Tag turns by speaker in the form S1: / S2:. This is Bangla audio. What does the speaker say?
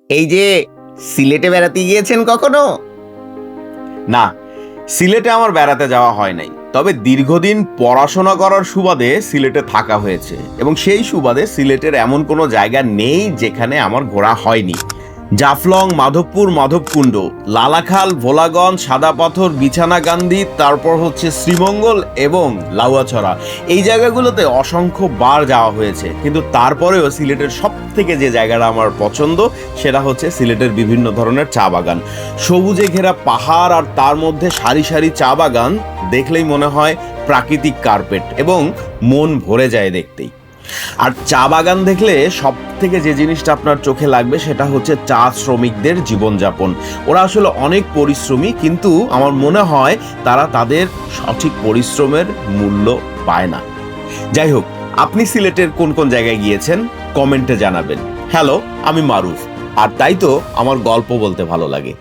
S1: এই যে সিলেটে বেড়াতে গিয়েছেন কখনো?
S2: না, সিলেটে আমার বেড়াতে যাওয়া হয় নাই, তবে দীর্ঘদিন পড়াশোনা করার সুবাদে সিলেটে থাকা হয়েছে এবং সেই সুবাদে সিলেটের এমন কোনো জায়গা নেই যেখানে আমার ঘোরা হয়নি। জাফলং, মাধবপুর, মাধবকুণ্ড, লালাখাল, ভোলাগঞ্জ, সাদা পাথর, বিছানাকান্দি, তারপর হচ্ছে শ্রীমঙ্গল এবং লাউয়াছড়া, এই জায়গাগুলোতে অসংখ্য বার যাওয়া হয়েছে। কিন্তু তারপরেও সিলেটের সব থেকে যে জায়গাটা আমার পছন্দ সেটা হচ্ছে সিলেটের বিভিন্ন ধরনের চা বাগান। সবুজে ঘেরা পাহাড় আর তার মধ্যে সারি সারি চা বাগান দেখলেই মনে হয় প্রাকৃতিক কার্পেট এবং মন ভরে যায় দেখতেই। আর চা বাগান দেখলে সব থেকে যে জিনিসটা আপনার চোখে লাগবে সেটা হচ্ছে চা শ্রমিকদের জীবনযাপন। ওরা আসলে অনেক পরিশ্রমী, কিন্তু আমার মনে হয় তারা তাদের সঠিক পরিশ্রমের মূল্য পায় না। যাই হোক, আপনি সিলেটের কোন কোন জায়গায় গিয়েছেন কমেন্টে জানাবেন। হ্যালো, আমি মারুফ, আর তাই তো আমার গল্প বলতে ভালো লাগে।